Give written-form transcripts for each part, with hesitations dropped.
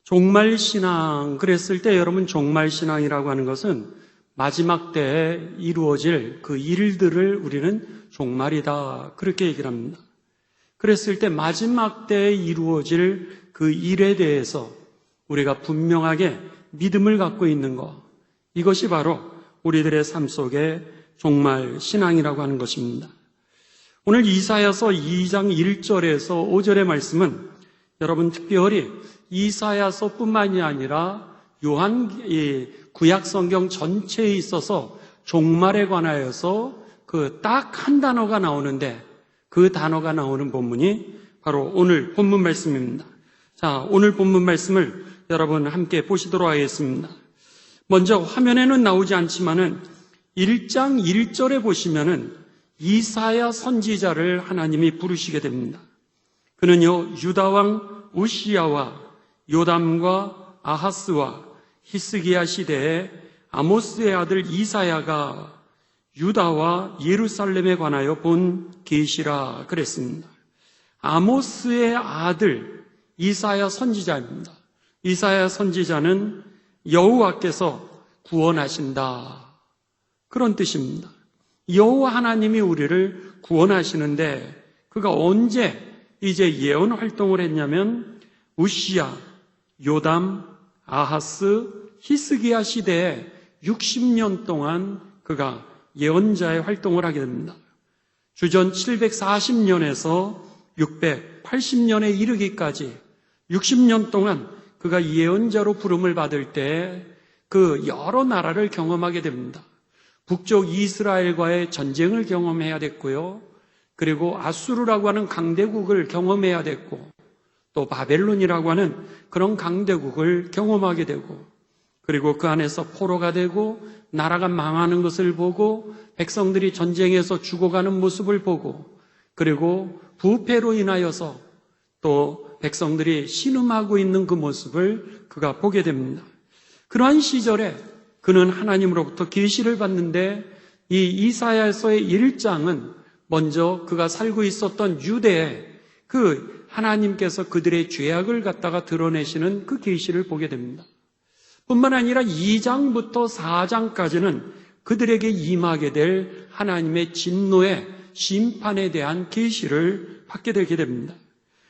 종말신앙 그랬을 때 여러분, 종말신앙이라고 하는 것은 마지막 때에 이루어질 그 일들을 우리는 종말이다, 그렇게 얘기를 합니다. 그랬을 때 마지막 때에 이루어질 그 일에 대해서 우리가 분명하게 믿음을 갖고 있는 것, 이것이 바로 우리들의 삶 속에 종말신앙이라고 하는 것입니다. 오늘 이사야서 2장 1절에서 5절의 말씀은 여러분, 특별히 이사야서뿐만이 아니라 구약 성경 전체에 있어서 종말에 관하여서 그 딱 한 단어가 나오는데, 그 단어가 나오는 본문이 바로 오늘 본문 말씀입니다. 자, 오늘 본문 말씀을 여러분 함께 보시도록 하겠습니다. 먼저 화면에는 나오지 않지만은 1장 1절에 보시면은 이사야 선지자를 하나님이 부르시게 됩니다. 그는요, 유다 왕 우시야와 요담과 아하스와 히스기야 시대에 아모스의 아들 이사야가 유다와 예루살렘에 관하여 본 계시라 그랬습니다. 아모스의 아들 이사야 선지자입니다. 이사야 선지자는 여호와께서 구원하신다, 그런 뜻입니다. 여호와 하나님이 우리를 구원하시는데, 그가 언제 이제 예언 활동을 했냐면 우시야, 요담, 아하스, 히스기야 시대에 60년 동안 그가 예언자의 활동을 하게 됩니다. 주전 740년에서 680년에 이르기까지 60년 동안 그가 예언자로 부름을 받을 때 그 여러 나라를 경험하게 됩니다. 북쪽 이스라엘과의 전쟁을 경험해야 됐고요. 그리고 아수르라고 하는 강대국을 경험해야 됐고, 또 바벨론이라고 하는 그런 강대국을 경험하게 되고, 그리고 그 안에서 포로가 되고 나라가 망하는 것을 보고 백성들이 전쟁에서 죽어가는 모습을 보고, 그리고 부패로 인하여서 또 백성들이 신음하고 있는 그 모습을 그가 보게 됩니다. 그러한 시절에 그는 하나님으로부터 계시를 받는데, 이 이사야서의 1장은 먼저 그가 살고 있었던 유대에 그 하나님께서 그들의 죄악을 갖다가 드러내시는 그 계시를 보게 됩니다. 뿐만 아니라 2장부터 4장까지는 그들에게 임하게 될 하나님의 진노의 심판에 대한 계시를 받게 되게 됩니다.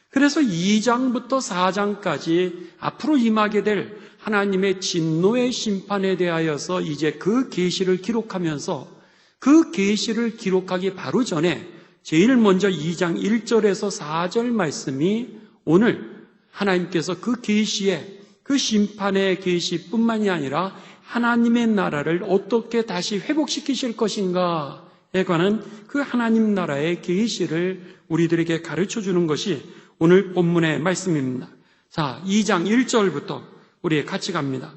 그래서 2장부터 4장까지 앞으로 임하게 될 하나님의 진노의 심판에 대하여서 이제 그 계시를 기록하면서, 그 계시를 기록하기 바로 전에 제일 먼저 2장 1절에서 4절 말씀이 오늘 하나님께서 그 계시에, 그 심판의 계시뿐만이 아니라 하나님의 나라를 어떻게 다시 회복시키실 것인가에 관한 그 하나님 나라의 계시를 우리들에게 가르쳐 주는 것이 오늘 본문의 말씀입니다. 자, 2장 1절부터 우리 같이 갑니다.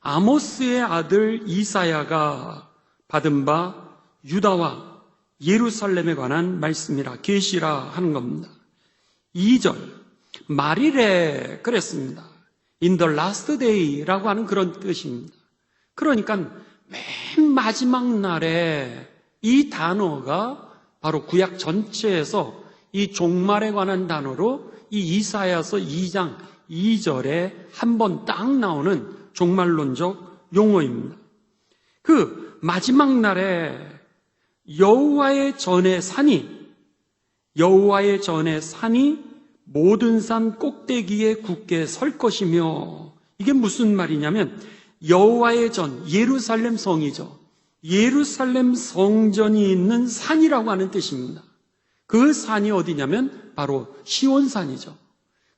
아모스의 아들 이사야가 받은 바 유다와 예루살렘에 관한 말씀이라, 계시라 하는 겁니다. 2절, 말일에 그랬습니다. In the last day라고 하는 그런 뜻입니다. 그러니까 맨 마지막 날에, 이 단어가 바로 구약 전체에서 이 종말에 관한 단어로 이 이사야서 2장 2절에 한 번 딱 나오는 종말론적 용어입니다. 그 마지막 날에 여호와의 전의 산이 모든 산 꼭대기에 굳게 설 것이며, 이게 무슨 말이냐면 여호와의 전, 예루살렘 성이죠. 예루살렘 성전이 있는 산이라고 하는 뜻입니다. 그 산이 어디냐면 바로 시온산이죠.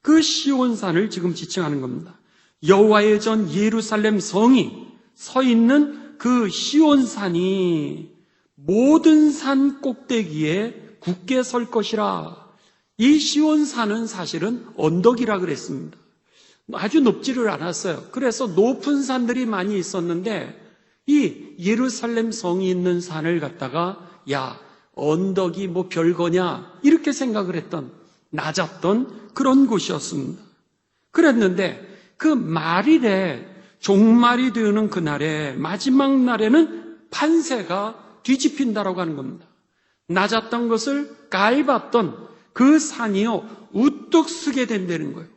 그 시온산을 지금 지칭하는 겁니다. 여호와의 전 예루살렘 성이 서 있는 그 시온산이 모든 산 꼭대기에 굳게 설 것이라. 이 시온산은 사실은 언덕이라 그랬습니다. 아주 높지를 않았어요. 그래서 높은 산들이 많이 있었는데 이 예루살렘 성이 있는 산을 갖다가 야, 언덕이 뭐 별거냐 이렇게 생각을 했던, 낮았던 그런 곳이었습니다. 그랬는데 그 말일에, 종말이 되는 그날에, 마지막 날에는 판세가 뒤집힌다라고 하는 겁니다. 낮았던 것을 깔봤던 그 산이요 우뚝 서게 된다는 거예요.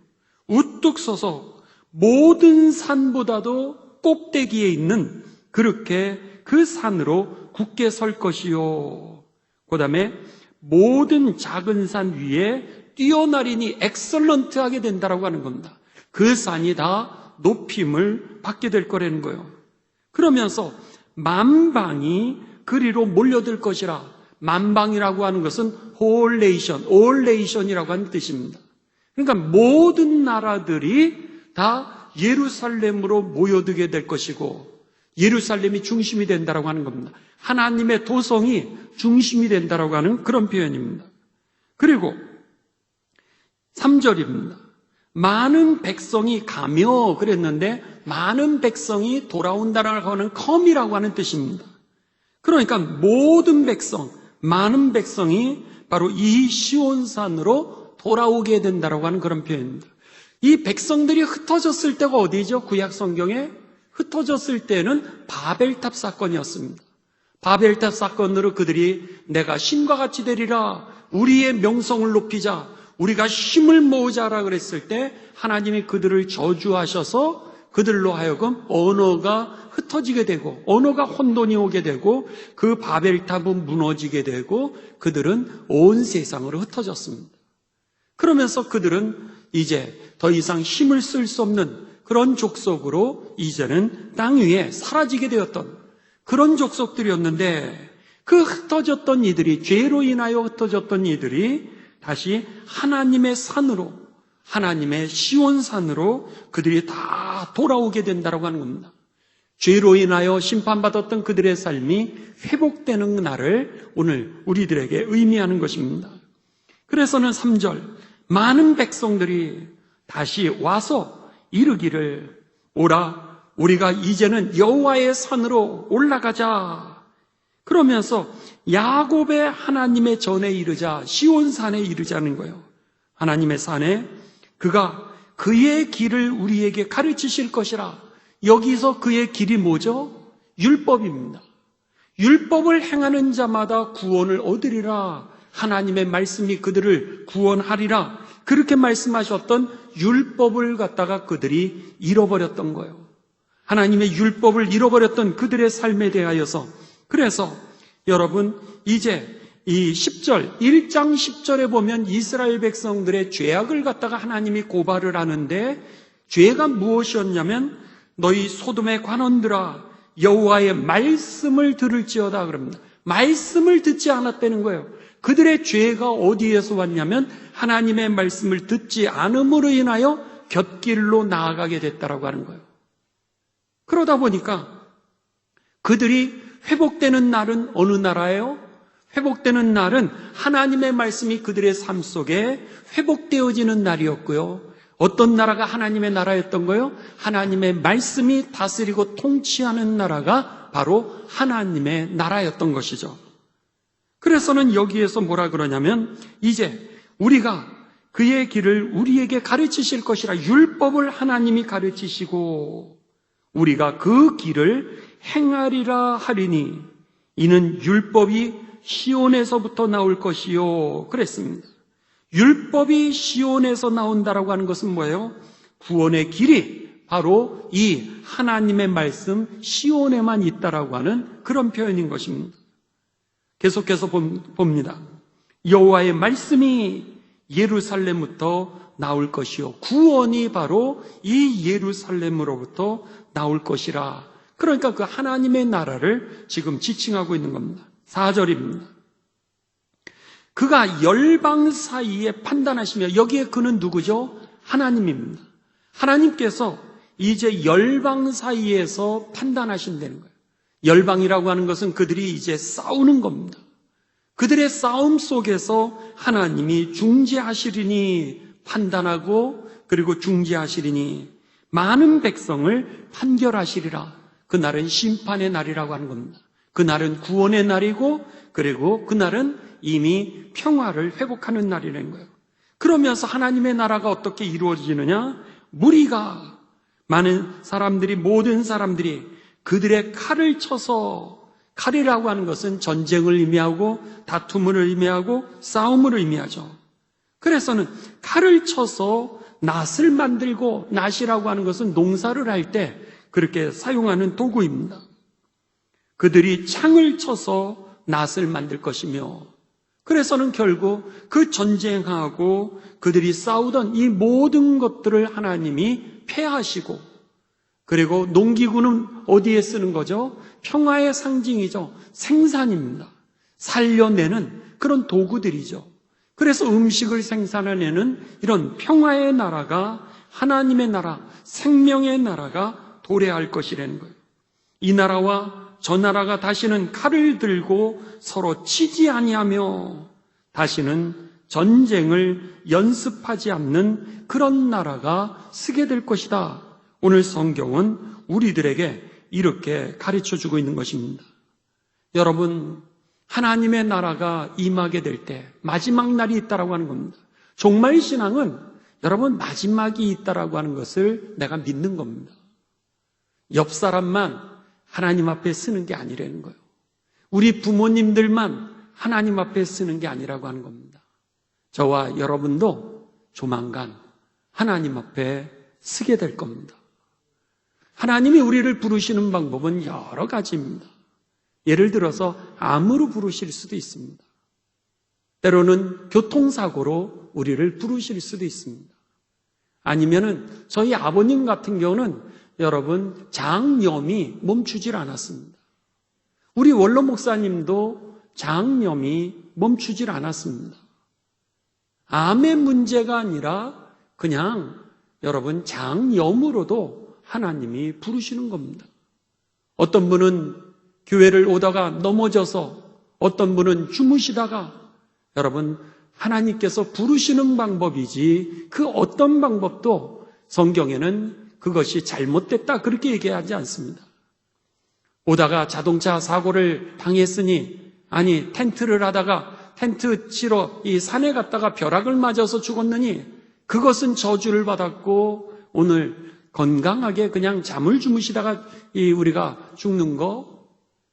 우뚝 서서 모든 산보다도 꼭대기에 있는 그렇게 그 산으로 굳게 설 것이요. 그 다음에 모든 작은 산 위에 뛰어나리니 엑설런트하게 된다라고 하는 겁니다. 그 산이 다 높임을 받게 될 거라는 거예요. 그러면서 만방이 그리로 몰려들 것이라. 만방이라고 하는 것은 whole nation이라고 하는 뜻입니다. 그러니까 모든 나라들이 다 예루살렘으로 모여들게 될 것이고 예루살렘이 중심이 된다라고 하는 겁니다. 하나님의 도성이 중심이 된다라고 하는 그런 표현입니다. 그리고 3절입니다. 많은 백성이 가며 그랬는데 많은 백성이 돌아온다라고 하는 come이라고 하는 뜻입니다. 그러니까 모든 백성, 많은 백성이 바로 이 시온산으로 돌아오게 된다라고 하는 그런 표현입니다. 이 백성들이 흩어졌을 때가 어디죠? 구약 성경에 흩어졌을 때는 바벨탑 사건이었습니다. 바벨탑 사건으로 그들이 내가 신과 같이 되리라, 우리의 명성을 높이자, 우리가 힘을 모으자라 그랬을 때 하나님이 그들을 저주하셔서 그들로 하여금 언어가 흩어지게 되고 언어가 혼돈이 오게 되고 그 바벨탑은 무너지게 되고 그들은 온 세상으로 흩어졌습니다. 그러면서 그들은 이제 더 이상 힘을 쓸 수 없는 그런 족속으로 이제는 땅 위에 사라지게 되었던 그런 족속들이었는데 그 흩어졌던 이들이 죄로 인하여 흩어졌던 이들이 다시 하나님의 산으로 하나님의 시온산으로 그들이 다 돌아오게 된다고 하는 겁니다. 죄로 인하여 심판받았던 그들의 삶이 회복되는 날을 오늘 우리들에게 의미하는 것입니다. 그래서는 3절 많은 백성들이 다시 와서 이르기를 오라 우리가 이제는 여호와의 산으로 올라가자. 그러면서 야곱의 하나님의 전에 이르자 시온산에 이르자는 거예요. 하나님의 산에 그가 그의 길을 우리에게 가르치실 것이라. 여기서 그의 길이 뭐죠? 율법입니다. 율법을 행하는 자마다 구원을 얻으리라. 하나님의 말씀이 그들을 구원하리라. 그렇게 말씀하셨던 율법을 갖다가 그들이 잃어버렸던 거예요. 하나님의 율법을 잃어버렸던 그들의 삶에 대하여서 그래서 여러분 이제 이 10절 1장 10절에 보면 이스라엘 백성들의 죄악을 갖다가 하나님이 고발을 하는데 죄가 무엇이었냐면 너희 소돔의 관원들아 여호와의 말씀을 들을지어다 그럽니다. 말씀을 듣지 않았다는 거예요. 그들의 죄가 어디에서 왔냐면 하나님의 말씀을 듣지 않음으로 인하여 곁길로 나아가게 됐다라고 하는 거예요. 그러다 보니까 그들이 회복되는 날은 어느 나라예요? 회복되는 날은 하나님의 말씀이 그들의 삶 속에 회복되어지는 날이었고요. 어떤 나라가 하나님의 나라였던 거예요? 하나님의 말씀이 다스리고 통치하는 나라가 바로 하나님의 나라였던 것이죠. 그래서는 여기에서 뭐라 그러냐면 이제 우리가 그의 길을 우리에게 가르치실 것이라 율법을 하나님이 가르치시고 우리가 그 길을 행하리라 하리니 이는 율법이 시온에서부터 나올 것이요 그랬습니다. 율법이 시온에서 나온다라고 하는 것은 뭐예요? 구원의 길이 바로 이 하나님의 말씀 시온에만 있다라고 하는 그런 표현인 것입니다. 계속해서 봅니다. 여호와의 말씀이 예루살렘부터 나올 것이요 구원이 바로 이 예루살렘으로부터 나올 것이라. 그러니까 그 하나님의 나라를 지금 지칭하고 있는 겁니다. 4절입니다. 그가 열방 사이에 판단하시며 여기에 그는 누구죠? 하나님입니다. 하나님께서 이제 열방 사이에서 판단하신다는 거예요. 열방이라고 하는 것은 그들이 이제 싸우는 겁니다. 그들의 싸움 속에서 하나님이 중재하시리니 판단하고 그리고 중재하시리니 많은 백성을 판결하시리라. 그날은 심판의 날이라고 하는 겁니다. 그날은 구원의 날이고 그리고 그날은 이미 평화를 회복하는 날이라는 거예요. 그러면서 하나님의 나라가 어떻게 이루어지느냐? 무리가 많은 사람들이 모든 사람들이 그들의 칼을 쳐서 칼이라고 하는 것은 전쟁을 의미하고 다툼을 의미하고 싸움을 의미하죠. 그래서는 칼을 쳐서 낫을 만들고, 낫이라고 하는 것은 농사를 할 때 그렇게 사용하는 도구입니다. 그들이 창을 쳐서 낫을 만들 것이며, 그래서는 결국 그 전쟁하고 그들이 싸우던 이 모든 것들을 하나님이 패하시고, 그리고 농기구는 어디에 쓰는 거죠? 평화의 상징이죠. 생산입니다. 살려내는 그런 도구들이죠. 그래서 음식을 생산해내는 이런 평화의 나라가, 하나님의 나라, 생명의 나라가 도래할 것이라는 거예요. 이 나라와 저 나라가 다시는 칼을 들고 서로 치지 아니하며 다시는 전쟁을 연습하지 않는 그런 나라가 서게 될 것이다. 오늘 성경은 우리들에게 이렇게 가르쳐주고 있는 것입니다. 여러분, 하나님의 나라가 임하게 될 때 마지막 날이 있다라고 하는 겁니다. 종말 신앙은 여러분 마지막이 있다라고 하는 것을 내가 믿는 겁니다. 옆 사람만 하나님 앞에 쓰는 게 아니라는 거예요. 우리 부모님들만 하나님 앞에 쓰는 게 아니라고 하는 겁니다. 저와 여러분도 조만간 하나님 앞에 쓰게 될 겁니다. 하나님이 우리를 부르시는 방법은 여러 가지입니다. 예를 들어서 암으로 부르실 수도 있습니다. 때로는 교통사고로 우리를 부르실 수도 있습니다. 아니면은 저희 아버님 같은 경우는 여러분 장염이 멈추질 않았습니다. 우리 원로 목사님도 장염이 멈추질 않았습니다. 암의 문제가 아니라 그냥 여러분 장염으로도 하나님이 부르시는 겁니다. 어떤 분은 교회를 오다가 넘어져서, 어떤 분은 주무시다가, 여러분 하나님께서 부르시는 방법이지 그 어떤 방법도 성경에는 그것이 잘못됐다 그렇게 얘기하지 않습니다. 오다가 자동차 사고를 당했으니, 아니 텐트를 하다가 텐트 치러 이 산에 갔다가 벼락을 맞아서 죽었느니 그것은 저주를 받았고 오늘 건강하게 그냥 잠을 주무시다가 우리가 죽는 거,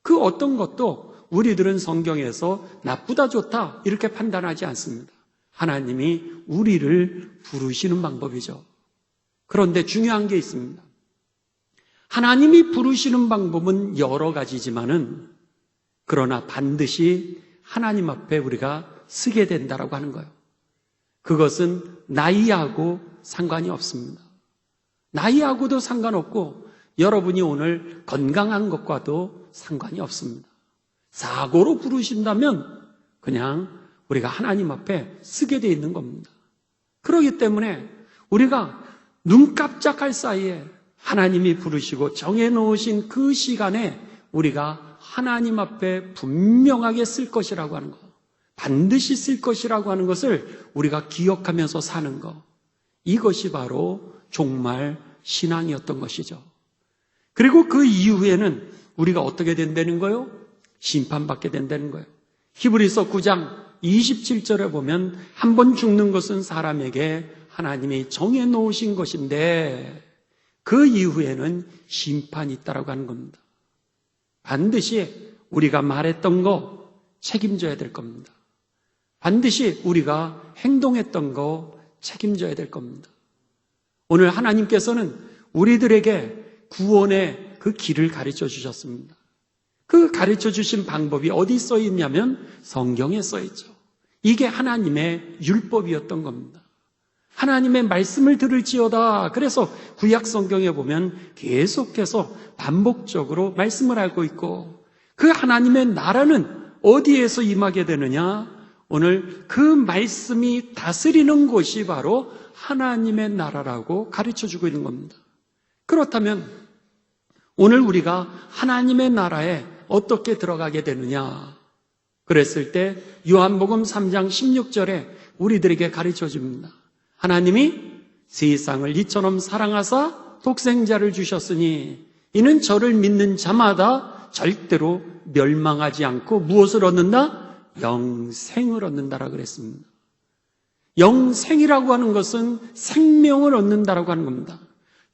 그 어떤 것도 우리들은 성경에서 나쁘다 좋다 이렇게 판단하지 않습니다. 하나님이 우리를 부르시는 방법이죠. 그런데 중요한 게 있습니다. 하나님이 부르시는 방법은 여러 가지지만은 그러나 반드시 하나님 앞에 우리가 서게 된다라고 하는 거예요. 그것은 나이하고 상관이 없습니다. 나이하고도 상관없고 여러분이 오늘 건강한 것과도 상관이 없습니다. 사고로 부르신다면 그냥 우리가 하나님 앞에 서게 돼 있는 겁니다. 그렇기 때문에 우리가 눈 깜짝할 사이에 하나님이 부르시고 정해놓으신 그 시간에 우리가 하나님 앞에 분명하게 쓸 것이라고 하는 것, 반드시 쓸 것이라고 하는 것을 우리가 기억하면서 사는 것, 이것이 바로 종말 신앙이었던 것이죠. 그리고 그 이후에는 우리가 어떻게 된다는 거예요? 심판받게 된다는 거예요. 히브리서 9장 27절에 보면 한 번 죽는 것은 사람에게 하나님이 정해놓으신 것인데 그 이후에는 심판이 있다라고 하는 겁니다. 반드시 우리가 말했던 거 책임져야 될 겁니다. 반드시 우리가 행동했던 거 책임져야 될 겁니다. 오늘 하나님께서는 우리들에게 구원의 그 길을 가르쳐 주셨습니다. 그 가르쳐 주신 방법이 어디 써 있냐면 성경에 써 있죠. 이게 하나님의 율법이었던 겁니다. 하나님의 말씀을 들을지어다. 그래서 구약 성경에 보면 계속해서 반복적으로 말씀을 하고 있고, 그 하나님의 나라는 어디에서 임하게 되느냐? 오늘 그 말씀이 다스리는 곳이 바로 하나님의 나라라고 가르쳐주고 있는 겁니다. 그렇다면 오늘 우리가 하나님의 나라에 어떻게 들어가게 되느냐? 그랬을 때 요한복음 3장 16절에 우리들에게 가르쳐줍니다. 하나님이 세상을 이처럼 사랑하사 독생자를 주셨으니 이는 저를 믿는 자마다 절대로 멸망하지 않고 무엇을 얻는다? 영생을 얻는다라고 그랬습니다. 영생이라고 하는 것은 생명을 얻는다라고 하는 겁니다.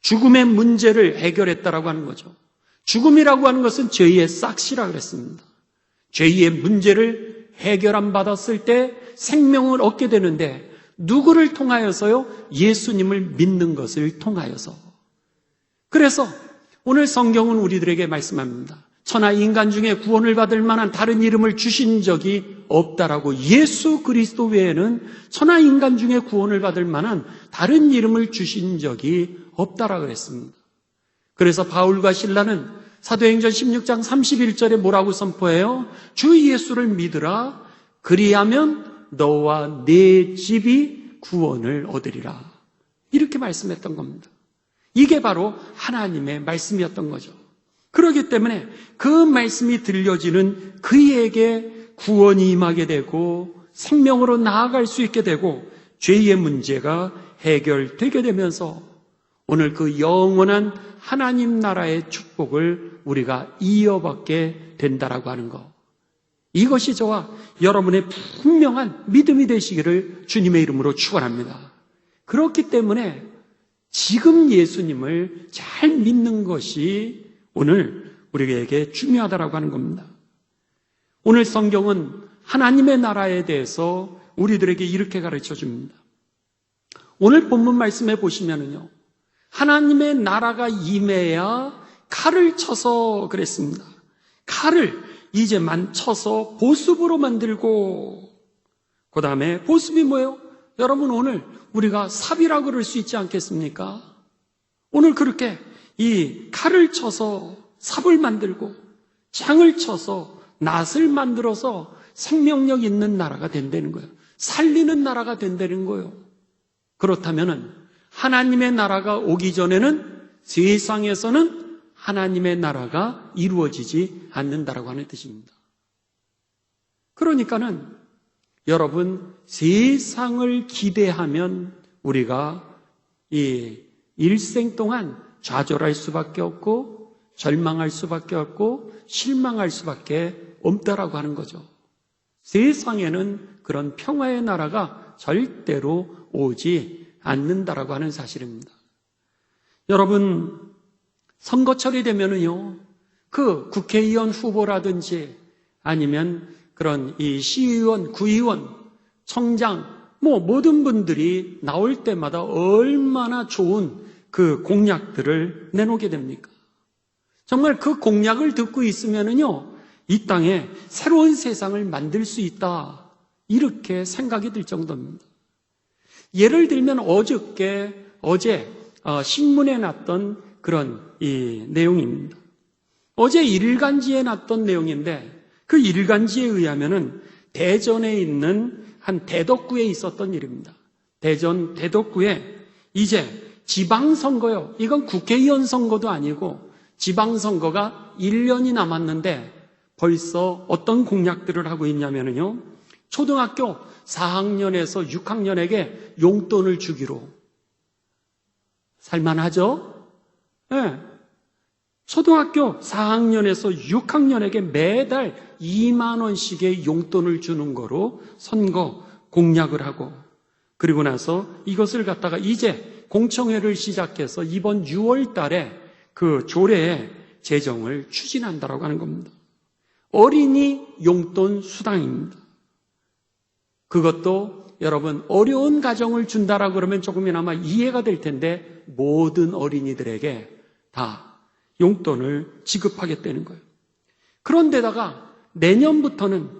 죽음의 문제를 해결했다라고 하는 거죠. 죽음이라고 하는 것은 죄의 싹시라고 그랬습니다. 죄의 문제를 해결 안 받았을 때 생명을 얻게 되는데 누구를 통하여서요? 예수님을 믿는 것을 통하여서. 그래서 오늘 성경은 우리들에게 말씀합니다. 천하 인간 중에 구원을 받을 만한 다른 이름을 주신 적이 없다라고. 예수 그리스도 외에는 천하 인간 중에 구원을 받을 만한 다른 이름을 주신 적이 없다라고 그랬습니다. 그래서 바울과 실라는 사도행전 16장 31절에 뭐라고 선포해요? 주 예수를 믿으라. 그리하면 너와 네 집이 구원을 얻으리라. 이렇게 말씀했던 겁니다. 이게 바로 하나님의 말씀이었던 거죠. 그렇기 때문에 그 말씀이 들려지는 그에게 구원이 임하게 되고 생명으로 나아갈 수 있게 되고 죄의 문제가 해결되게 되면서 오늘 그 영원한 하나님 나라의 축복을 우리가 이어받게 된다라고 하는 것. 이것이 저와 여러분의 분명한 믿음이 되시기를 주님의 이름으로 축원합니다. 그렇기 때문에 지금 예수님을 잘 믿는 것이 오늘 우리에게 중요하다라고 하는 겁니다. 오늘 성경은 하나님의 나라에 대해서 우리들에게 이렇게 가르쳐 줍니다. 오늘 본문 말씀에 보시면은요, 하나님의 나라가 임해야 칼을 쳐서 그랬습니다. 칼을 이제 쳐서 보습으로 만들고, 그 다음에 보습이 뭐예요? 여러분, 오늘 우리가 삽이라고 그럴 수 있지 않겠습니까? 오늘 그렇게 이 칼을 쳐서 삽을 만들고 창을 쳐서 낫을 만들어서 생명력 있는 나라가 된다는 거예요. 살리는 나라가 된다는 거예요. 그렇다면은 하나님의 나라가 오기 전에는 세상에서는 하나님의 나라가 이루어지지 않는다라고 하는 뜻입니다. 그러니까는 여러분, 세상을 기대하면 우리가 이 일생 동안 좌절할 수밖에 없고 절망할 수밖에 없고 실망할 수밖에 없다라고 하는 거죠. 세상에는 그런 평화의 나라가 절대로 오지 않는다라고 하는 사실입니다. 여러분, 선거철이 되면은요, 그 국회의원 후보라든지 아니면 그런 이 시의원, 구의원, 청장, 모든 분들이 나올 때마다 얼마나 좋은 그 공약들을 내놓게 됩니까? 정말 그 공약을 듣고 있으면은요, 이 땅에 새로운 세상을 만들 수 있다, 이렇게 생각이 들 정도입니다. 예를 들면 어제 신문에 났던 그런 이 내용입니다. 어제 일간지에 났던 내용인데 그 일간지에 의하면은 대전에 있는 한 대덕구에 있었던 일입니다. 대전 대덕구에 이제 지방선거요. 이건 국회의원 선거도 아니고 지방선거가 1년이 남았는데 벌써 어떤 공약들을 하고 있냐면요. 초등학교 4학년에서 6학년에게 용돈을 주기로. 살만하죠? 네. 초등학교 4학년에서 6학년에게 매달 2만 원씩의 용돈을 주는 거로 선거 공약을 하고, 그리고 나서 이것을 갖다가 이제 공청회를 시작해서 이번 6월 달에 그 조례에 제정을 추진한다라고 하는 겁니다. 어린이 용돈 수당입니다. 그것도 여러분 어려운 가정을 준다라고 그러면 조금이나마 이해가 될 텐데 모든 어린이들에게 다 용돈을 지급하겠다는 거예요. 그런데다가 내년부터는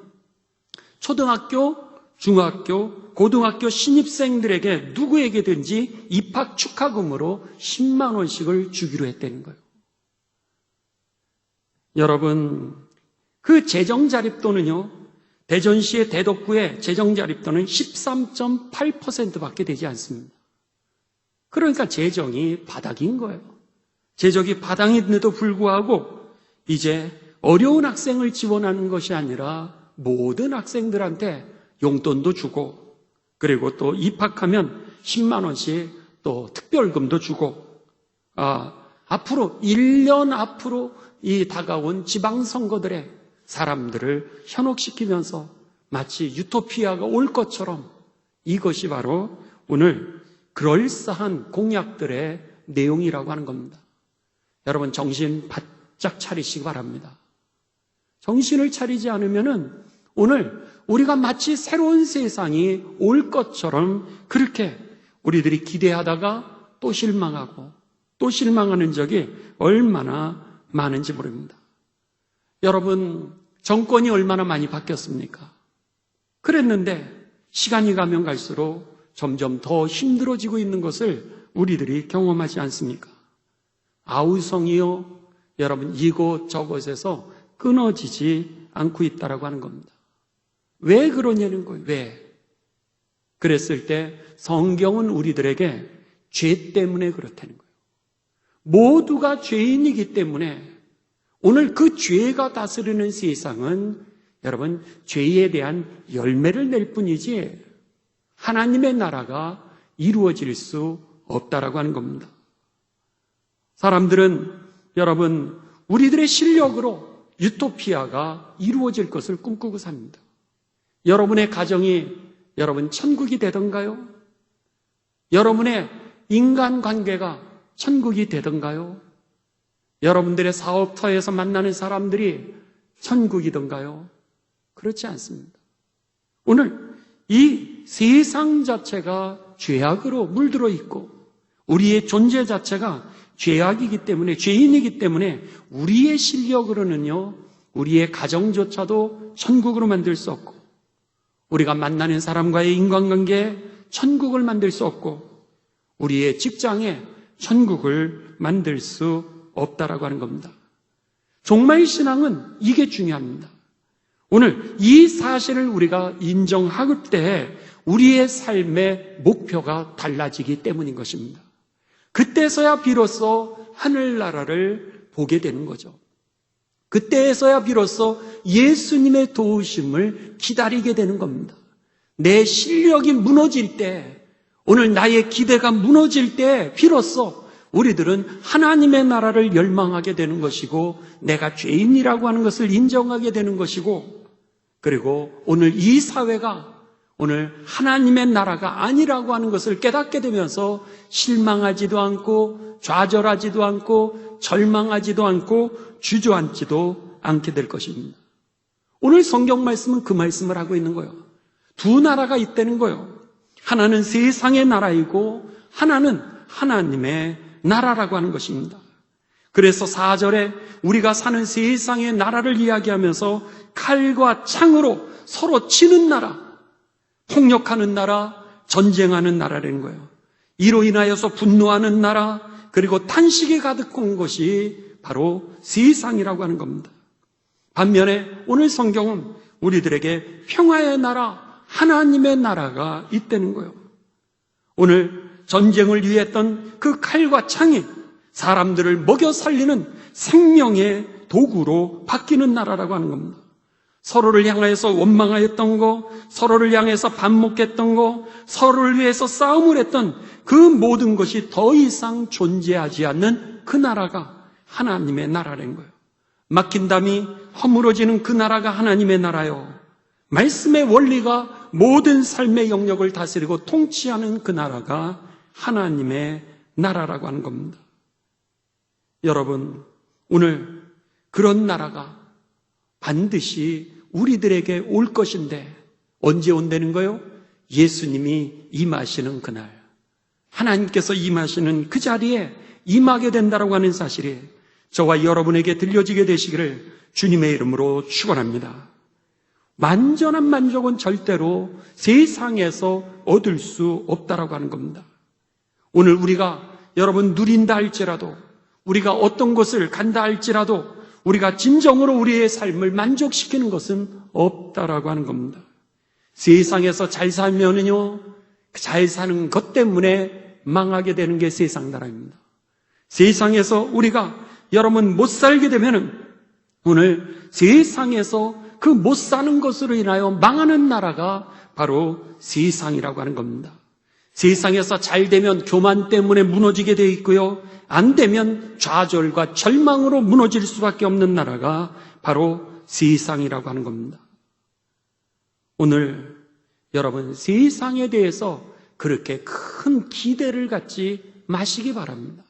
초등학교, 중학교, 고등학교 신입생들에게 누구에게든지 입학 축하금으로 10만 원씩을 주기로 했다는 거예요. 여러분, 그 재정자립도는요, 대전시의 대덕구의 재정자립도는 13.8%밖에 되지 않습니다. 그러니까 재정이 바닥인 거예요. 재정이 바닥인데도 불구하고 이제 어려운 학생을 지원하는 것이 아니라 모든 학생들한테 용돈도 주고, 그리고 또 입학하면 10만 원씩 또 특별금도 주고, 앞으로 1년 앞으로 이 다가온 지방선거들에 사람들을 현혹시키면서 마치 유토피아가 올 것처럼, 이것이 바로 오늘 그럴싸한 공약들의 내용이라고 하는 겁니다. 여러분, 정신 바짝 차리시기 바랍니다. 정신을 차리지 않으면은 오늘 우리가 마치 새로운 세상이 올 것처럼 그렇게 우리들이 기대하다가 또 실망하고 또 실망하는 적이 얼마나 많은지 모릅니다. 여러분, 정권이 얼마나 많이 바뀌었습니까? 그랬는데 시간이 가면 갈수록 점점 더 힘들어지고 있는 것을 우리들이 경험하지 않습니까? 아우성이요, 여러분, 이곳 저곳에서 끊어지지 않고 있다라고 하는 겁니다. 왜 그러냐는 거예요. 왜? 그랬을 때 성경은 우리들에게 죄 때문에 그렇다는 거예요. 모두가 죄인이기 때문에 오늘 그 죄가 다스리는 세상은 여러분 죄에 대한 열매를 낼 뿐이지 하나님의 나라가 이루어질 수 없다라고 하는 겁니다. 사람들은 여러분 우리들의 실력으로 유토피아가 이루어질 것을 꿈꾸고 삽니다. 여러분의 가정이 여러분 천국이 되던가요? 여러분의 인간관계가 천국이 되던가요? 여러분들의 사업터에서 만나는 사람들이 천국이던가요? 그렇지 않습니다. 오늘 이 세상 자체가 죄악으로 물들어 있고 우리의 존재 자체가 죄악이기 때문에 죄인이기 때문에 우리의 실력으로는요 우리의 가정조차도 천국으로 만들 수 없고 우리가 만나는 사람과의 인간관계에 천국을 만들 수 없고 우리의 직장에 천국을 만들 수 없다라고 하는 겁니다. 종말 신앙은 이게 중요합니다. 오늘 이 사실을 우리가 인정할 때 우리의 삶의 목표가 달라지기 때문인 것입니다. 그때서야 비로소 하늘나라를 보게 되는 거죠. 그때에서야 비로소 예수님의 도우심을 기다리게 되는 겁니다. 내 실력이 무너질 때, 오늘 나의 기대가 무너질 때 비로소 우리들은 하나님의 나라를 열망하게 되는 것이고 내가 죄인이라고 하는 것을 인정하게 되는 것이고 그리고 오늘 이 사회가 오늘 하나님의 나라가 아니라고 하는 것을 깨닫게 되면서 실망하지도 않고 좌절하지도 않고 절망하지도 않고 주저앉지도 않게 될 것입니다. 오늘 성경 말씀은 그 말씀을 하고 있는 거예요. 두 나라가 있다는 거예요. 하나는 세상의 나라이고 하나는 하나님의 나라라고 하는 것입니다. 그래서 4절에 우리가 사는 세상의 나라를 이야기하면서 칼과 창으로 서로 치는 나라, 폭력하는 나라, 전쟁하는 나라라는 거예요. 이로 인하여서 분노하는 나라, 그리고 탄식이 가득한 것이 바로 세상이라고 하는 겁니다. 반면에 오늘 성경은 우리들에게 평화의 나라, 하나님의 나라가 있다는 거예요. 오늘 전쟁을 위했던 그 칼과 창이 사람들을 먹여 살리는 생명의 도구로 바뀌는 나라라고 하는 겁니다. 서로를 향해서 원망하였던 거, 서로를 향해서 반목했던 거, 서로를 위해서 싸움을 했던 그 모든 것이 더 이상 존재하지 않는 그 나라가 하나님의 나라라는 거예요. 막힌 담이 허물어지는 그 나라가 하나님의 나라요. 말씀의 원리가 모든 삶의 영역을 다스리고 통치하는 그 나라가 하나님의 나라라고 하는 겁니다. 여러분, 오늘 그런 나라가 반드시 우리들에게 올 것인데 언제 온다는 거요? 예수님이 임하시는 그날, 하나님께서 임하시는 그 자리에 임하게 된다라고 하는 사실이 저와 여러분에게 들려지게 되시기를 주님의 이름으로 축원합니다. 완전한 만족은 절대로 세상에서 얻을 수 없다라고 하는 겁니다. 오늘 우리가 여러분 누린다 할지라도 우리가 어떤 곳을 간다 할지라도 우리가 진정으로 우리의 삶을 만족시키는 것은 없다라고 하는 겁니다. 세상에서 잘 살면은요, 잘 사는 것 때문에 망하게 되는 게 세상 나라입니다. 세상에서 우리가 여러분 못 살게 되면은 오늘 세상에서 그 못 사는 것으로 인하여 망하는 나라가 바로 세상이라고 하는 겁니다. 세상에서 잘 되면 교만 때문에 무너지게 되어 있고요. 안 되면 좌절과 절망으로 무너질 수밖에 없는 나라가 바로 세상이라고 하는 겁니다. 오늘 여러분 세상에 대해서 그렇게 큰 기대를 갖지 마시기 바랍니다.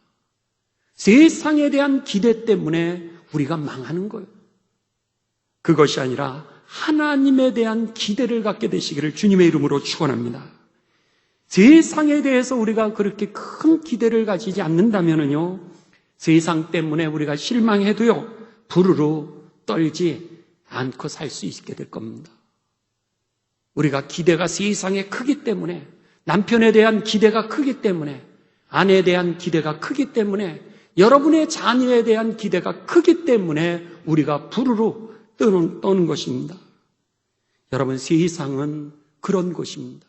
세상에 대한 기대 때문에 우리가 망하는 거예요. 그것이 아니라 하나님에 대한 기대를 갖게 되시기를 주님의 이름으로 축원합니다. 세상에 대해서 우리가 그렇게 큰 기대를 가지지 않는다면요, 세상 때문에 우리가 실망해도요, 부르르 떨지 않고 살 수 있게 될 겁니다. 우리가 기대가 세상에 크기 때문에, 남편에 대한 기대가 크기 때문에, 아내에 대한 기대가 크기 때문에, 여러분의 자녀에 대한 기대가 크기 때문에 우리가 부르르 떠는 것입니다. 여러분, 세상은 그런 곳입니다.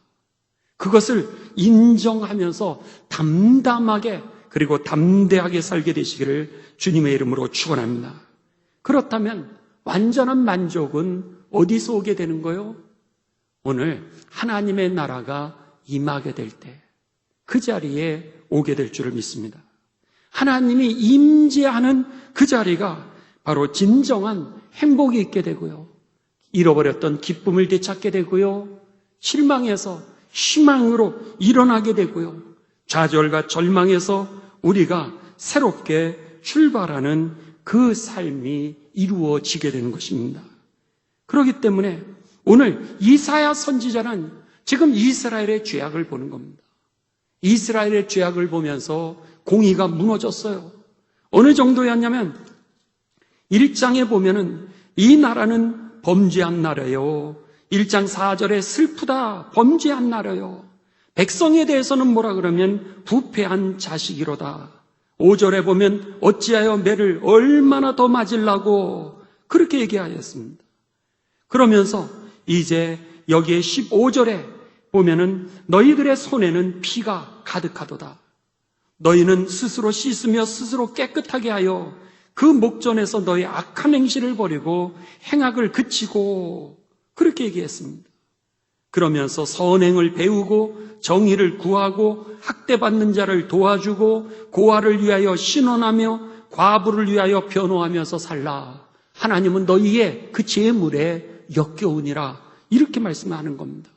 그것을 인정하면서 담담하게 그리고 담대하게 살게 되시기를 주님의 이름으로 축원합니다. 그렇다면 완전한 만족은 어디서 오게 되는 거요? 오늘 하나님의 나라가 임하게 될 때 그 자리에 오게 될 줄을 믿습니다. 하나님이 임재하는 그 자리가 바로 진정한 행복이 있게 되고요, 잃어버렸던 기쁨을 되찾게 되고요, 실망해서 희망으로 일어나게 되고요, 좌절과 절망에서 우리가 새롭게 출발하는 그 삶이 이루어지게 되는 것입니다. 그렇기 때문에 오늘 이사야 선지자는 지금 이스라엘의 죄악을 보는 겁니다. 이스라엘의 죄악을 보면서 공의가 무너졌어요. 어느 정도였냐면 1장에 보면은 이 나라는 범죄한 나라요, 1장 4절에 슬프다, 범죄한 나라요, 백성에 대해서는 뭐라 그러면 부패한 자식이로다. 5절에 보면 어찌하여 매를 얼마나 더 맞으려고 그렇게 얘기하였습니다. 그러면서 이제 여기에 15절에 보면은 너희들의 손에는 피가 가득하도다. 너희는 스스로 씻으며 스스로 깨끗하게 하여 그 목전에서 너희 악한 행실을 버리고 행악을 그치고 그렇게 얘기했습니다. 그러면서 선행을 배우고 정의를 구하고 학대받는 자를 도와주고 고아를 위하여 신원하며 과부를 위하여 변호하면서 살라. 하나님은 너희의 그 재물에 역겨우니라. 이렇게 말씀하는 겁니다.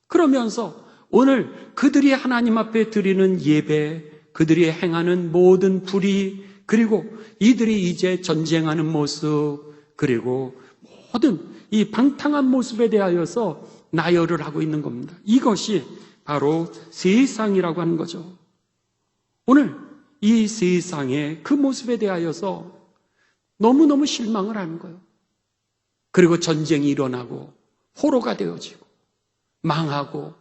그러면서 오늘 그들이 하나님 앞에 드리는 예배, 그들이 행하는 모든 불의, 그리고 이들이 이제 전쟁하는 모습, 그리고 모든 이 방탕한 모습에 대하여서 나열을 하고 있는 겁니다. 이것이 바로 세상이라고 하는 거죠. 오늘 이 세상의 그 모습에 대하여서 너무너무 실망을 하는 거예요. 그리고 전쟁이 일어나고 포로가 되어지고 망하고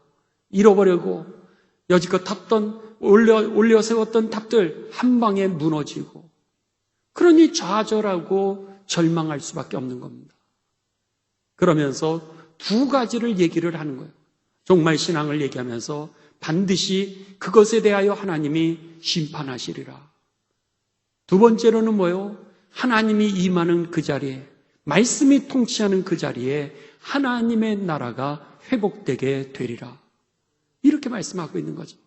잃어버리고 여지껏 탔던 올려 세웠던 탑들 한 방에 무너지고, 그러니 좌절하고 절망할 수밖에 없는 겁니다. 그러면서 두 가지를 얘기를 하는 거예요. 종말 신앙을 얘기하면서 반드시 그것에 대하여 하나님이 심판하시리라. 두 번째로는 뭐예요? 하나님이 임하는 그 자리에, 말씀이 통치하는 그 자리에 하나님의 나라가 회복되게 되리라. 이렇게 말씀하고 있는 거죠.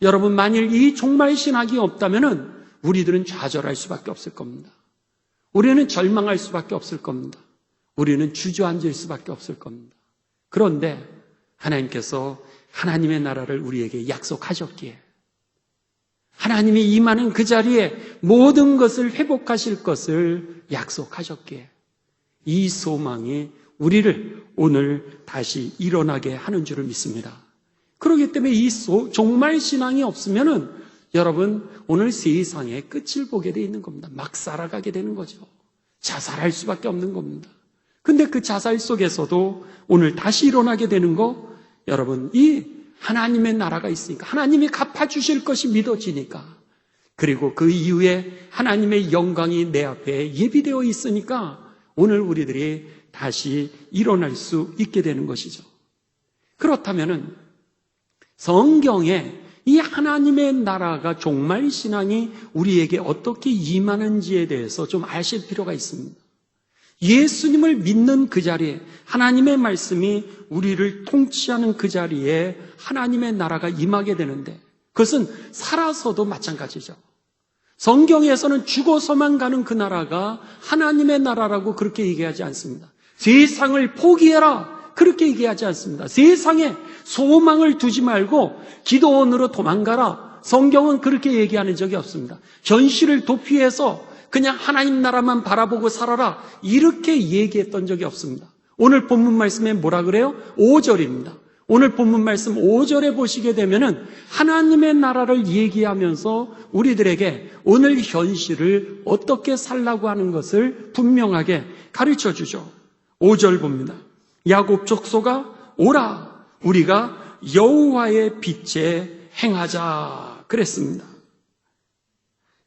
여러분, 만일 이 종말 신학이 없다면은 우리들은 좌절할 수밖에 없을 겁니다. 우리는 절망할 수밖에 없을 겁니다. 우리는 주저앉을 수밖에 없을 겁니다. 그런데 하나님께서 하나님의 나라를 우리에게 약속하셨기에, 하나님이 임하는 그 자리에 모든 것을 회복하실 것을 약속하셨기에 이 소망이 우리를 오늘 다시 일어나게 하는 줄을 믿습니다. 그렇기 때문에 이 종말 신앙이 없으면은 여러분, 오늘 세상의 끝을 보게 돼 있는 겁니다. 막 살아가게 되는 거죠. 자살할 수밖에 없는 겁니다. 근데 그 자살 속에서도 오늘 다시 일어나게 되는 거, 여러분, 이 하나님의 나라가 있으니까, 하나님이 갚아주실 것이 믿어지니까, 그리고 그 이후에 하나님의 영광이 내 앞에 예비되어 있으니까 오늘 우리들이 다시 일어날 수 있게 되는 것이죠. 그렇다면은 성경에 이 하나님의 나라가, 종말 신앙이 우리에게 어떻게 임하는지에 대해서 좀 아실 필요가 있습니다. 예수님을 믿는 그 자리에, 하나님의 말씀이 우리를 통치하는 그 자리에 하나님의 나라가 임하게 되는데, 그것은 살아서도 마찬가지죠. 성경에서는 죽어서만 가는 그 나라가 하나님의 나라라고 그렇게 얘기하지 않습니다. 세상을 포기해라, 그렇게 얘기하지 않습니다. 세상에 소망을 두지 말고 기도원으로 도망가라, 성경은 그렇게 얘기하는 적이 없습니다. 현실을 도피해서 그냥 하나님 나라만 바라보고 살아라 이렇게 얘기했던 적이 없습니다. 오늘 본문 말씀에 뭐라 그래요? 5절입니다. 오늘 본문 말씀 5절에 보시게 되면은 하나님의 나라를 얘기하면서 우리들에게 오늘 현실을 어떻게 살라고 하는 것을 분명하게 가르쳐 주죠. 5절 봅니다. 야곱 족속아 오라 우리가 여호와의 빛에 행하자 그랬습니다.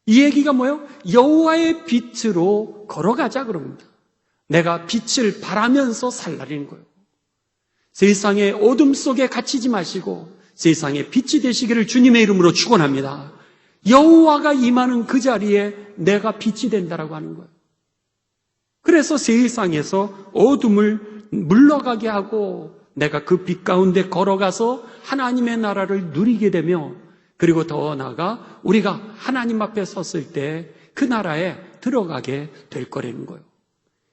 이 얘기가 뭐예요? 여호와의 빛으로 걸어가자 그럽니다. 내가 빛을 바라면서 살라는 거예요. 세상의 어둠 속에 갇히지 마시고 세상의 빛이 되시기를 주님의 이름으로 축원합니다. 여호와가 임하는 그 자리에 내가 빛이 된다라고 하는 거예요. 그래서 세상에서 어둠을 물러가게 하고 내가 그 빛 가운데 걸어가서 하나님의 나라를 누리게 되며 그리고 더 나아가 우리가 하나님 앞에 섰을 때 그 나라에 들어가게 될 거라는 거예요.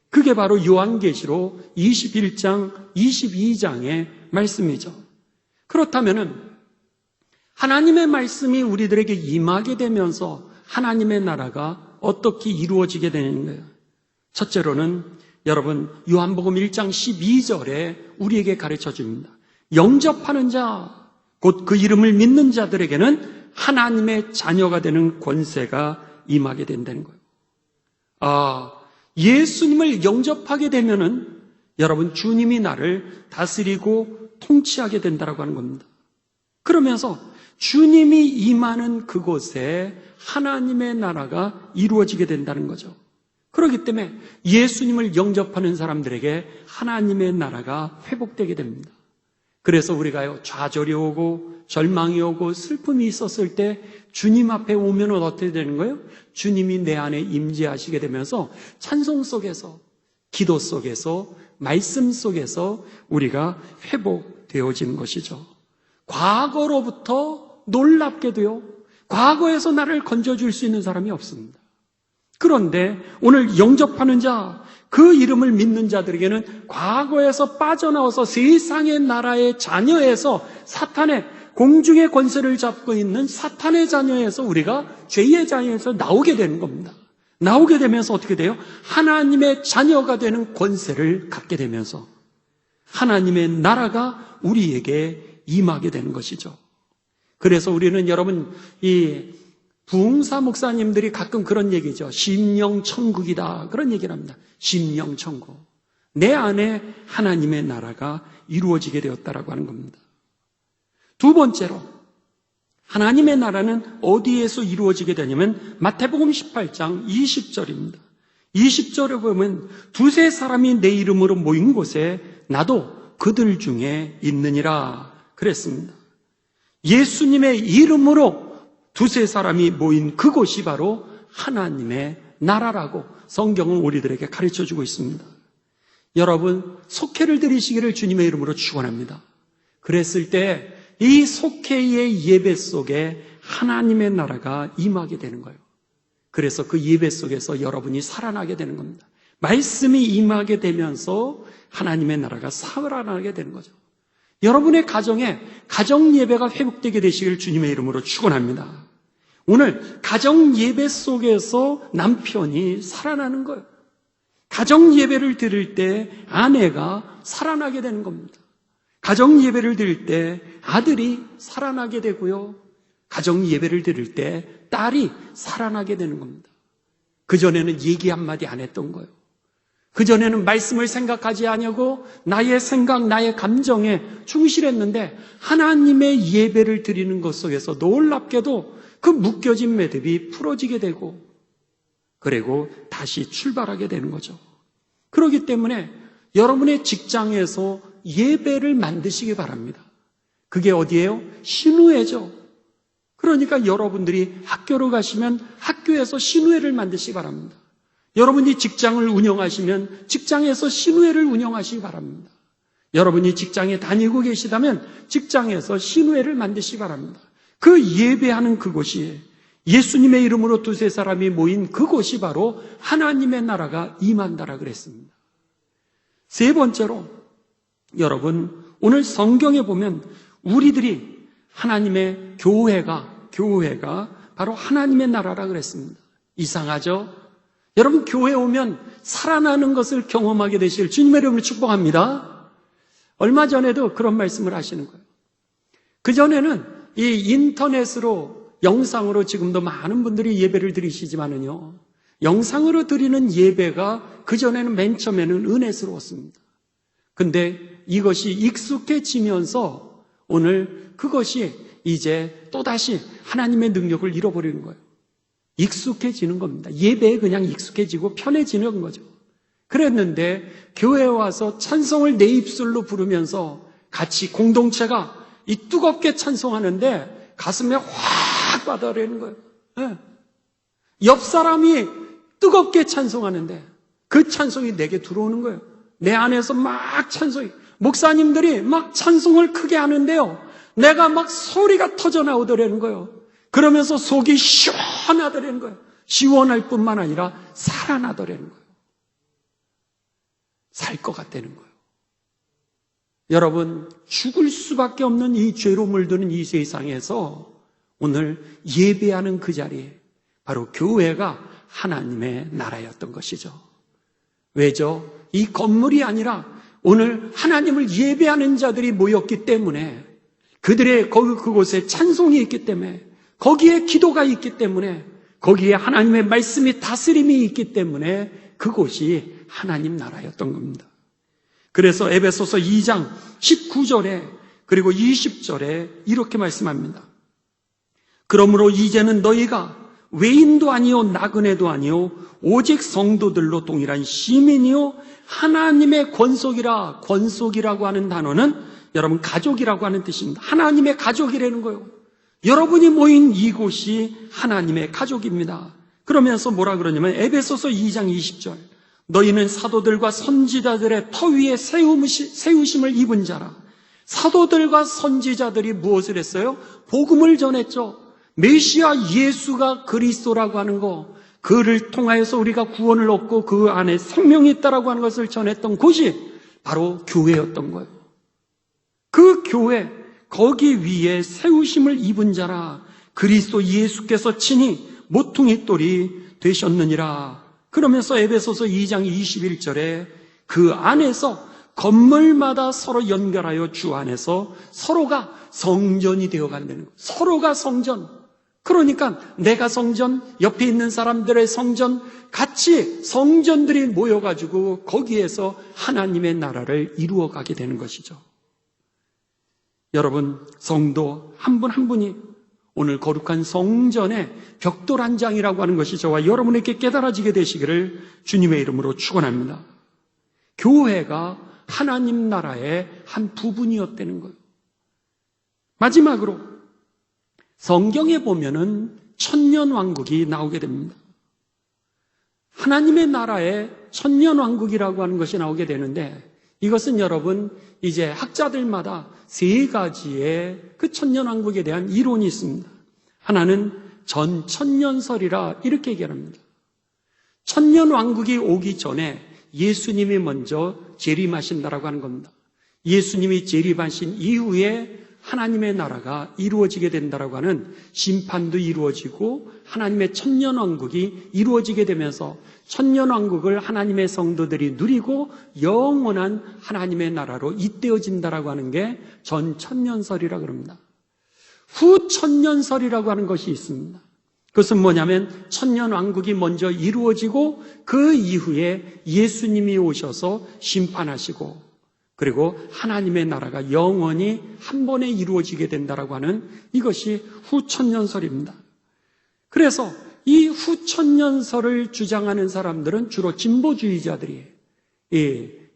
그게 바로 요한계시록 21장, 22장의 말씀이죠. 그렇다면은 하나님의 말씀이 우리들에게 임하게 되면서 하나님의 나라가 어떻게 이루어지게 되는 거예요? 첫째로는 여러분 요한복음 1장 12절에 우리에게 가르쳐 줍니다. 영접하는 자, 곧 그 이름을 믿는 자들에게는 하나님의 자녀가 되는 권세가 임하게 된다는 거예요. 예수님을 영접하게 되면은 여러분 주님이 나를 다스리고 통치하게 된다라고 하는 겁니다. 그러면서 주님이 임하는 그곳에 하나님의 나라가 이루어지게 된다는 거죠. 그렇기 때문에 예수님을 영접하는 사람들에게 하나님의 나라가 회복되게 됩니다. 그래서 우리가요 좌절이 오고 절망이 오고 슬픔이 있었을 때 주님 앞에 오면 어떻게 되는 거예요? 주님이 내 안에 임재하시게 되면서 찬송 속에서 기도 속에서 말씀 속에서 우리가 회복되어지는 것이죠. 과거로부터 놀랍게도요 과거에서 나를 건져줄 수 있는 사람이 없습니다. 그런데 오늘 영접하는 자, 그 이름을 믿는 자들에게는 과거에서 빠져나와서 세상의 나라의 자녀에서 사탄의 공중의 권세를 잡고 있는 사탄의 자녀에서 우리가 죄의 자녀에서 나오게 되는 겁니다. 나오게 되면서 어떻게 돼요? 하나님의 자녀가 되는 권세를 갖게 되면서 하나님의 나라가 우리에게 임하게 되는 것이죠. 그래서 우리는 여러분 이 부흥사 목사님들이 가끔 그런 얘기죠. 심령천국이다. 그런 얘기를 합니다. 심령천국. 내 안에 하나님의 나라가 이루어지게 되었다라고 하는 겁니다. 두 번째로 하나님의 나라는 어디에서 이루어지게 되냐면 마태복음 18장 20절입니다. 20절에 보면 두세 사람이 내 이름으로 모인 곳에 나도 그들 중에 있느니라 그랬습니다. 예수님의 이름으로 두세 사람이 모인 그곳이 바로 하나님의 나라라고 성경은 우리들에게 가르쳐주고 있습니다. 여러분 속회를 드리시기를 주님의 이름으로 축원합니다. 그랬을 때 이 속회의 예배 속에 하나님의 나라가 임하게 되는 거예요. 그래서 그 예배 속에서 여러분이 살아나게 되는 겁니다. 말씀이 임하게 되면서 하나님의 나라가 살아나게 되는 거죠. 여러분의 가정에 가정 예배가 회복되게 되시길 주님의 이름으로 축원합니다. 오늘 가정 예배 속에서 남편이 살아나는 거예요. 가정 예배를 드릴 때 아내가 살아나게 되는 겁니다. 가정 예배를 드릴 때 아들이 살아나게 되고요. 가정 예배를 드릴 때 딸이 살아나게 되는 겁니다. 그전에는 얘기 한마디 안 했던 거예요. 그전에는 말씀을 생각하지 아니하고 나의 생각, 나의 감정에 충실했는데 하나님의 예배를 드리는 것 속에서 놀랍게도 그 묶여진 매듭이 풀어지게 되고 그리고 다시 출발하게 되는 거죠. 그렇기 때문에 여러분의 직장에서 예배를 만드시기 바랍니다. 그게 어디예요? 신우회죠. 그러니까 여러분들이 학교로 가시면 학교에서 신우회를 만드시기 바랍니다. 여러분이 직장을 운영하시면 직장에서 신우회를 운영하시기 바랍니다. 여러분이 직장에 다니고 계시다면 직장에서 신우회를 만드시기 바랍니다. 그 예배하는 그곳이 예수님의 이름으로 두세 사람이 모인 그곳이 바로 하나님의 나라가 임한다라 그랬습니다. 세 번째로 여러분 오늘 성경에 보면 우리들이 하나님의 교회가 바로 하나님의 나라라 그랬습니다. 이상하죠? 여러분 교회 오면 살아나는 것을 경험하게 되실 주님의 이름으로 축복합니다. 얼마 전에도 그런 말씀을 하시는 거예요. 그전에는 이 인터넷으로 영상으로 지금도 많은 분들이 예배를 드리시지만은요, 영상으로 드리는 예배가 그전에는 맨 처음에는 은혜스러웠습니다. 근데 이것이 익숙해지면서 오늘 그것이 이제 또다시 하나님의 능력을 잃어버리는 거예요. 익숙해지는 겁니다. 예배에 그냥 익숙해지고 편해지는 거죠. 그랬는데 교회에 와서 찬송을 내 입술로 부르면서 같이 공동체가 이 뜨겁게 찬송하는데 가슴에 확 와닿는 거예요. 네. 옆 사람이 뜨겁게 찬송하는데 그 찬송이 내게 들어오는 거예요. 내 안에서 막 찬송이, 목사님들이 막 찬송을 크게 하는데요, 내가 막 소리가 터져 나오더라는 거예요. 그러면서 속이 시원하더라는 거예요. 시원할 뿐만 아니라 살아나더라는 거예요. 살 것 같다는 거예요. 여러분, 죽을 수밖에 없는 이 죄로 물드는 이 세상에서 오늘 예배하는 그 자리에 바로 교회가 하나님의 나라였던 것이죠. 왜죠? 이 건물이 아니라 오늘 하나님을 예배하는 자들이 모였기 때문에, 그들의 그곳에 찬송이 있기 때문에, 거기에 기도가 있기 때문에, 거기에 하나님의 말씀이 다스림이 있기 때문에 그곳이 하나님 나라였던 겁니다. 그래서 에베소서 2장 19절에 그리고 20절에 이렇게 말씀합니다. 그러므로 이제는 너희가 외인도 아니요 나그네도 아니요 오직 성도들로 동일한 시민이요 하나님의 권속이라. 권속이라고 하는 단어는 여러분 가족이라고 하는 뜻입니다. 하나님의 가족이라는 거예요. 여러분이 모인 이곳이 하나님의 가족입니다. 그러면서 뭐라 그러냐면 에베소서 2장 20절, 너희는 사도들과 선지자들의 터 위에 세우심을 입은 자라. 사도들과 선지자들이 무엇을 했어요? 복음을 전했죠. 메시아 예수가 그리스도라고 하는 거, 그를 통하여서 우리가 구원을 얻고 그 안에 생명이 있다라고 하는 것을 전했던 곳이 바로 교회였던 거예요. 그 교회, 거기 위에 세우심을 입은 자라. 그리스도 예수께서 친히 모퉁이 돌이 되셨느니라. 그러면서 에베소서 2장 21절에 그 안에서 건물마다 서로 연결하여 주 안에서 서로가 성전이 되어간다는 거예요. 서로가 성전. 그러니까 내가 성전, 옆에 있는 사람들의 성전, 같이 성전들이 모여가지고 거기에서 하나님의 나라를 이루어가게 되는 것이죠. 여러분, 성도 한 분 한 분이 오늘 거룩한 성전의 벽돌 한 장이라고 하는 것이 저와 여러분에게 깨달아지게 되시기를 주님의 이름으로 축원합니다. 교회가 하나님 나라의 한 부분이었다는 거예요. 마지막으로 성경에 보면은 천년왕국이 나오게 됩니다. 하나님의 나라에 천년왕국이라고 하는 것이 나오게 되는데, 이것은 여러분 이제 학자들마다 세 가지의 그 천년왕국에 대한 이론이 있습니다. 하나는 전천년설이라 이렇게 얘기합니다. 천년왕국이 오기 전에 예수님이 먼저 재림하신다라고 하는 겁니다. 예수님이 재림하신 이후에 하나님의 나라가 이루어지게 된다라고 하는 심판도 이루어지고 하나님의 천년왕국이 이루어지게 되면서 천년왕국을 하나님의 성도들이 누리고 영원한 하나님의 나라로 잇대어진다라고 하는 게 전천년설이라고 합니다. 후천년설이라고 하는 것이 있습니다. 그것은 뭐냐면 천년왕국이 먼저 이루어지고 그 이후에 예수님이 오셔서 심판하시고 그리고 하나님의 나라가 영원히 한 번에 이루어지게 된다라고 하는 이것이 후천년설입니다. 그래서 이 후천년설을 주장하는 사람들은 주로 진보주의자들이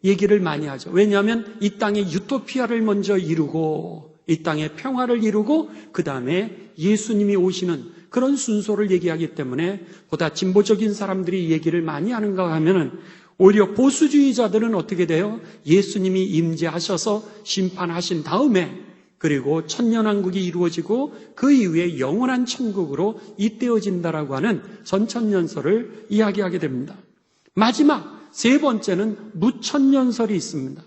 얘기를 많이 하죠. 왜냐하면 이 땅에 유토피아를 먼저 이루고 이 땅에 평화를 이루고 그 다음에 예수님이 오시는 그런 순서를 얘기하기 때문에 보다 진보적인 사람들이 얘기를 많이 하는가 하면은 오히려 보수주의자들은 어떻게 돼요? 예수님이 임재하셔서 심판하신 다음에 그리고 천년왕국이 이루어지고 그 이후에 영원한 천국으로 잇대어진다라고 하는 전천년설을 이야기하게 됩니다. 마지막 세 번째는 무천년설이 있습니다.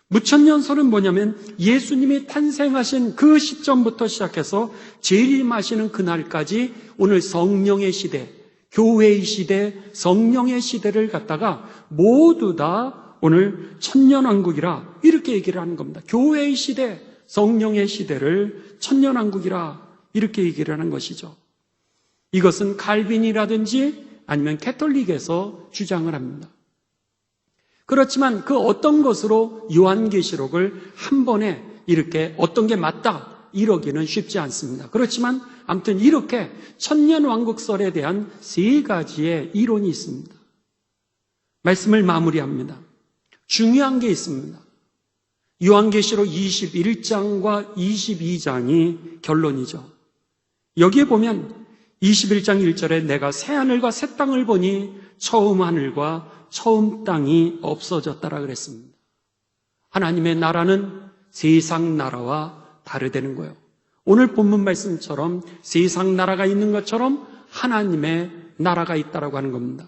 무천년설은 뭐냐면 예수님이 탄생하신 그 시점부터 시작해서 재림하시는 그날까지 오늘 성령의 시대, 교회의 시대, 성령의 시대를 갖다가 모두 다 오늘 천년왕국이라 이렇게 얘기를 하는 겁니다. 교회의 시대, 성령의 시대를 천년왕국이라 이렇게 얘기를 하는 것이죠. 이것은 칼빈이라든지 아니면 캐톨릭에서 주장을 합니다. 그렇지만 그 어떤 것으로 요한계시록을 한 번에 이렇게 어떤 게 맞다 이러기는 쉽지 않습니다. 그렇지만 아무튼 이렇게 천년왕국설에 대한 세 가지의 이론이 있습니다. 말씀을 마무리합니다. 중요한 게 있습니다. 요한계시록 21장과 22장이 결론이죠. 여기에 보면 21장 1절에 내가 새 하늘과 새 땅을 보니 처음 하늘과 처음 땅이 없어졌다라 그랬습니다. 하나님의 나라는 세상 나라와 다르다는 거예요. 오늘 본문 말씀처럼 세상 나라가 있는 것처럼 하나님의 나라가 있다라고 하는 겁니다.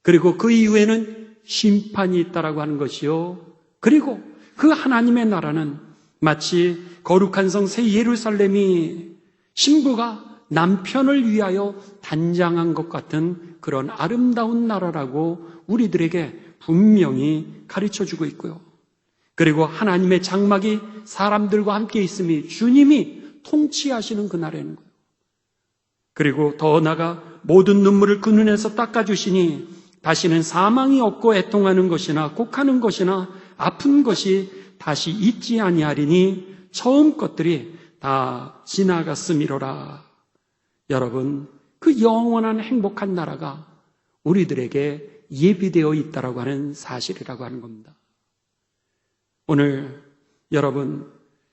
그리고 그 이후에는 심판이 있다라고 하는 것이요. 그리고 그 하나님의 나라는 마치 거룩한 성 새 예루살렘이 신부가 남편을 위하여 단장한 것 같은 그런 아름다운 나라라고 우리들에게 분명히 가르쳐주고 있고요. 그리고 하나님의 장막이 사람들과 함께 있음이 주님이 통치하시는 그 나라인 거예요. 그리고 더 나아가 모든 눈물을 그 눈에서 닦아주시니 다시는 사망이 없고 애통하는 것이나 곡하는 것이나 아픈 것이 다시 있지 아니하리니 처음 것들이 다 지나갔음이로라. 여러분, 그 영원한 행복한 나라가 우리들에게 예비되어 있다라고 하는 사실이라고 하는 겁니다. 오늘 여러분,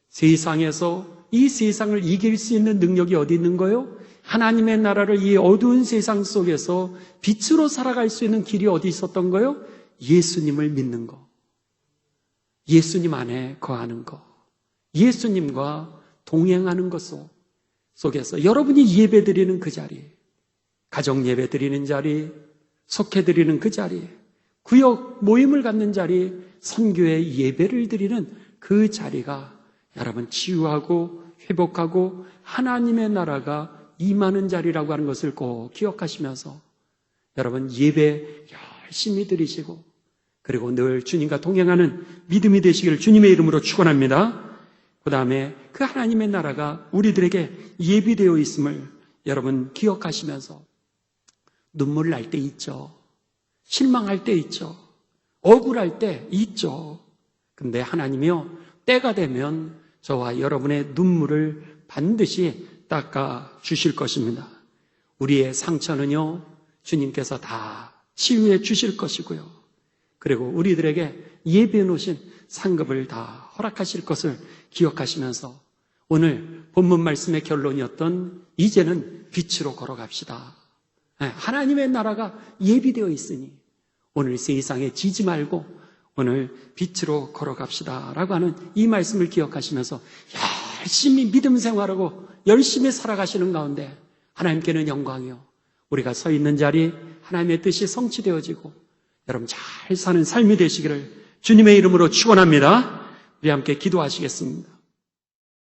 세상에서 이 세상을 이길 수 있는 능력이 어디 있는 거예요? 하나님의 나라를 이 어두운 세상 속에서 빛으로 살아갈 수 있는 길이 어디 있었던 거예요? 예수님을 믿는 거. 예수님 안에 거하는 거. 예수님과 동행하는 것 속에서 여러분이 예배 드리는 그 자리, 가정 예배 드리는 자리, 속회 드리는 그 자리, 구역 모임을 갖는 자리, 선교의 예배를 드리는 그 자리가 여러분 치유하고 회복하고 하나님의 나라가 임하는 자리라고 하는 것을 꼭 기억하시면서 여러분 예배 열심히 드리시고 그리고 늘 주님과 동행하는 믿음이 되시기를 주님의 이름으로 축원합니다. 그 다음에 그 하나님의 나라가 우리들에게 예비되어 있음을 여러분 기억하시면서 눈물 날 때 있죠. 실망할 때 있죠. 억울할 때 있죠. 근데 하나님이요, 때가 되면 저와 여러분의 눈물을 반드시 닦아 주실 것입니다. 우리의 상처는요, 주님께서 다 치유해 주실 것이고요. 그리고 우리들에게 예비해 놓으신 상급을 다 허락하실 것을 기억하시면서 오늘 본문 말씀의 결론이었던 이제는 빛으로 걸어갑시다. 하나님의 나라가 예비되어 있으니 오늘 세상에 지지 말고 오늘 빛으로 걸어갑시다 라고 하는 이 말씀을 기억하시면서 열심히 믿음 생활하고 열심히 살아가시는 가운데 하나님께는 영광이요, 우리가 서 있는 자리 하나님의 뜻이 성취되어지고 여러분 잘 사는 삶이 되시기를 주님의 이름으로 축원합니다. 우리 함께 기도하시겠습니다.